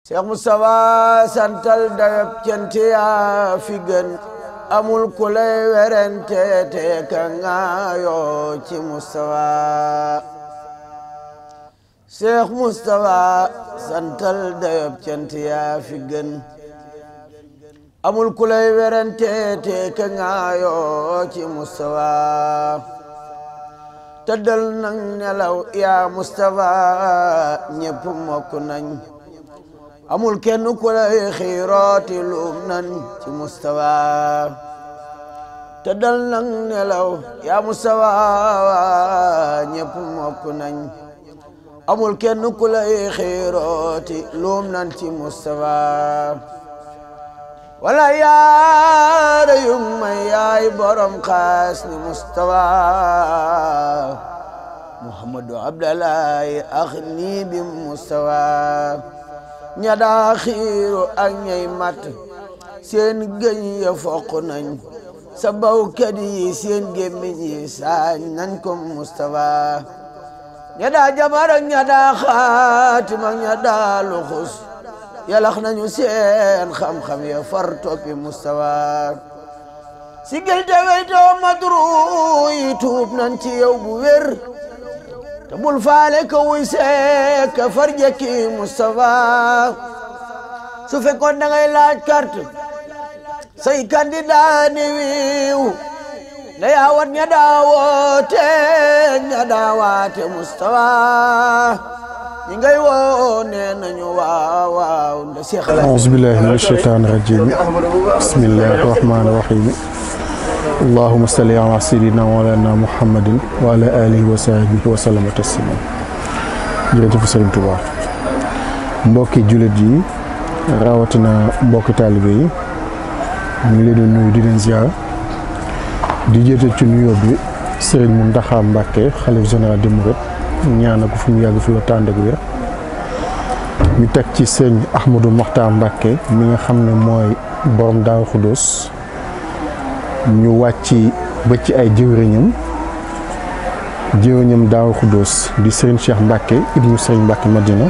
Cheikh Moustapha santal dayab cant yaa fi gën amul ku lay werante te ka ngaayoo ci Moustapha Cheikh Moustapha santal dayab cant yaa fi gën amul ku lay werante te ka ngaayoo ci Moustapha tëddal nang nelaw yaa Moustapha ñépp mokk nañ amul kenn ku lay xiirooti luum nan ci Moustapha tëddal nang nelaw yaa Moustapha ñépp mokk nañ amul kenn ku lay xiirooti luum nan ci Moustapha wala yaara yung may yaay borom xaas ni Moustapha Muhammadu Abdallahi akhni bi Moustapha ña daa xiiru ak ñay mat seen gëñ ya foq nañ sa bawkat yi seen gémmiñ yi saañ nañ ko Moustapha ña daa jabar ak ña daa xaatim ak ña daa luxus yalax nañu seen xam-xam ya far toppi Moustapha si gël te weytoo madru yi tuub nañ ci yow bu wér te bul faale ko wuy seek far jekki Moustapha su fekkoon da ngay laaj carte say candidat ni wiiw na yaawat ña daawoote ña daawaate Moustapha ñi ngay woo nee nañu waaw waaw nda Cheikh auzu billahi mina shaytaani rajiim bismillahi rahmaani rahiim allahumma salli ala sayyidina wa lana muhammadin wa ala alihi wa sahbihi wa sallama tasliman jërëjëf Sëriñ Tuubaa mbokki jullit yi rawatina mbokki taalibe yi ñu ngi leen di nuyu di leen ziar di jëte ci nuyoo bi Sëriñ Mountakha Mbacké xalif général des mourides ñaanal ko fu mu yàgg fi la tànd ak wér ñu teg ci Sëriñ Ahmadou Mokhtar Mbacké mi nga xam ne mooy borom Daaru Xudoos ñu wàcc ba ci ay jëwriñam Daaru Xudoos di Serigne Cheikh Mbacké ibnu Serigne Mbacké Madina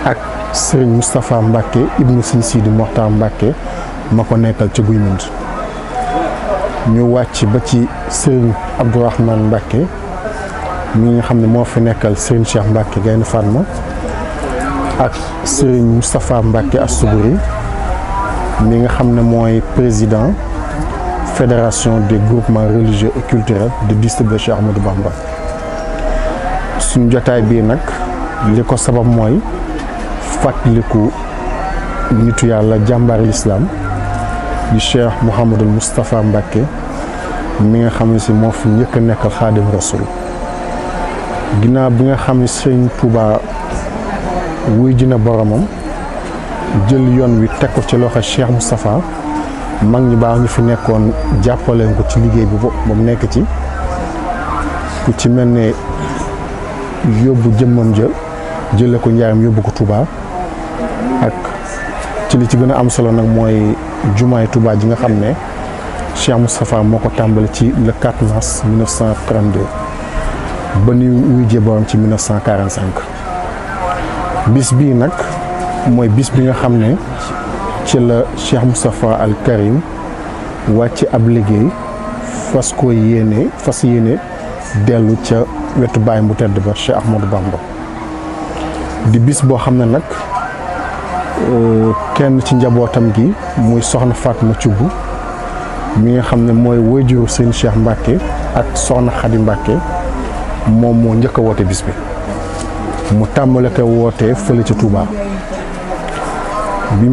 ak Serigne Moustapha Mbacké ibnu Serigne Sidi Mokhtar Mbacké ma ko nekkal ca Guy Mbind ñu wàcc ba ci Serigne Abdourahmane Mbacké mi nga xam ne moo fi nekkal Serigne Cheikh Mbacké Gaïndé Fatma ak Serigne Moustapha Mbacké Assoubri mi nga xam ne mooy président fédération des groupements religieux et culturels de district de Cheikh Ahmadou Bamba suñu jotaay bii nag li ko sabab mooy fàttaliku nitu yàlla jàmbaari lislaam di Cheikh Mouhamadul Moustapha Mbacké mi nga xam ne si moo fi njëkk a nekkal Xaadim Rasul ginnaaw bi nga xam ne Sëriñ Tuubaa wuy ji na boromam jël yoon wi teg ko ci loxo Cheikh Moustapha mag ñi baax ñu fi nekkoon jàppaleen ko ci liggéey bi ba mu nekk ci ku ci mel ne yóbbu jëmmam jële ko njaayam yóbbu ko Touba ak ci li ci gën a am solo nag mooy jumaay Touba ji nga xam ne Cheikh Moustapha moo ko tàmbali ci le 4 mars 1932 ba ni wujjee borom ci 1945 bis bii nag mooy bis bi nga xam ne ci la Cheikh Moustapha al Karim wàcc ab liggéey fas yéene dellu ca wetu baay bu tedd ba Cheikh Ahmadou Bamba di bis boo xam ne nag kenn ci njabootam gi muy soxna Fatma Thioub mi nga xam ne mooy wayjuru sëñ Cheikh Mbacké ak soxna Khady Mbacké moom moo njëkk a woote bis bi mu tàmbale ko wootee fële ca Touba bi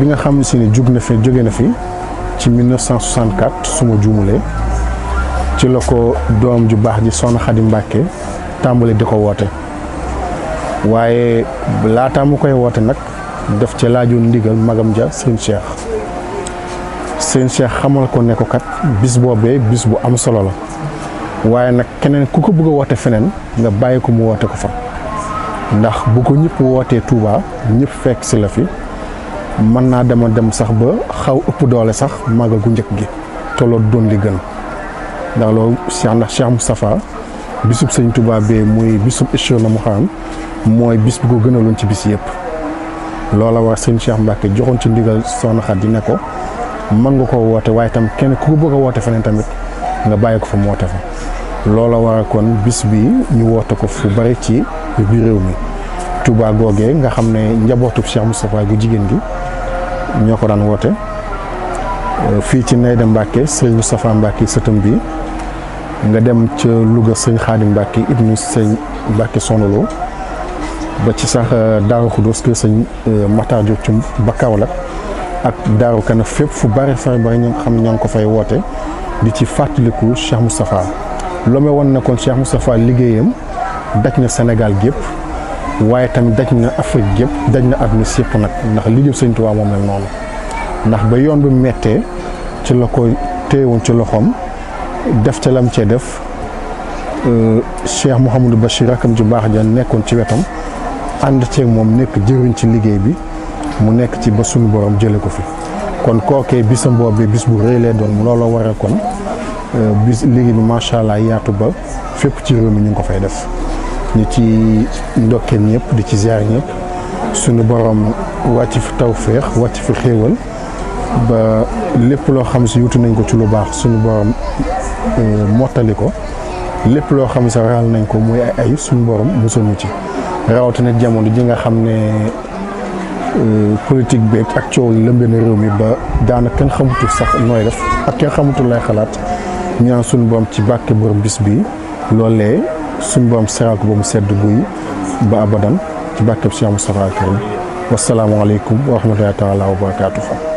nga xam si ne jóge na fi ci 1964 suma juumulee ci la ko doom ju baax ji soxna Khady Mbacké tàmbale di ko woote waaye laataa mu koy woote nag def ca laajoon ndigal magam ja sëñ Cheikh xamal ko ne ko kat bis boobee bis bu am solo la waaye nag keneen ku ko bëgg a woote feneen nga bàyyi ko mu woote ko fa ndax bu ko ñëpp wootee Touba ñëpp fekk si la fi mën naa dem sax ba xaw ëpp doole sax màggal gu njëkk gi te loolu doon li gën ndax loolu Cheikh Moustapha bisub sëñ Touba bee muy bisub Ishrina Muharram mooy bis bu ko gënaloon ci bis yëpp loola war sëñ Cheikh Mbacke joxoon ci ndigal soxna Xadi ne ko mën nga ko woote waaye tam kenn ku bëgg a woote feneen tamit nga bàyyi ko fa mu woote fa loola war kon bis bi ñu woote ko fu bari ci biir réew mi Touba googee nga xam ne njabootu Cheikh Moustapha gu jigéen gi ñoo ko daan woote fii ci Nayda Mbacke sëñ Moustapha Mbacke sëtam bi nga dem ca Louga sëñ Xaadim Mbacke ibnu sëñ Mbacke sonolo ba ci sax Daaru Xudóos kër sëñ Matar Diop ci ba Kaolack ak Daaru Kana fépp fu bari ñu xam ñoo ngi ko fay woote di ci fàttaliku Cheikh Moustapha loome woon na kon Cheikh Moustapha liggéeyam daj na Sénégal gépp waaye tamit daj na Afrique gépp daj na àdduna si yëpp nag ndax liggéey sëñ Tuubaa moom mel noonu ndax ba yoon bi mettee ci la ko téyewoon ci loxoom def ca lam cee def Cheikh Mouhamadou Bachir rakam ju baax ja nekkoon ci wetam ànd ceeg moom nekk jëriñ ci liggéey bi mu nekk ci ba suñu borom jële ko fi kon kookee bisam boobee bis bu rëy lay doon looloo waral kon bis liggéey bi macha allah yaatu ba fépp ci réew mi ñu ngi ko fay def ñu ci ndokkeel ñëpp di ci ziar ñëpp suñu borom wàcc fi tawféex wàcc fi xéewal ba lépp loo xam si yutu nañ ko ci lu baax suñu borom mottali ko lépp loo xam si raal nañ ko muy ay suñu borom musal ñu ci rawatina jamono ji nga xam ne politique beeg ak coow yi lëmbee na réew mi ba daanaka kenn xamutul sax nooy def ak kenn xamutul lay xalaat ñu naan suñu borom ci bàkke borom bis bi loolee suñu borom seral ko ba mu sedd guy ba abadan ci bàkkeb Cheikh Moustapha Karim wasalaamaaleykum wa rahmatullahi taala wa barakaatuhu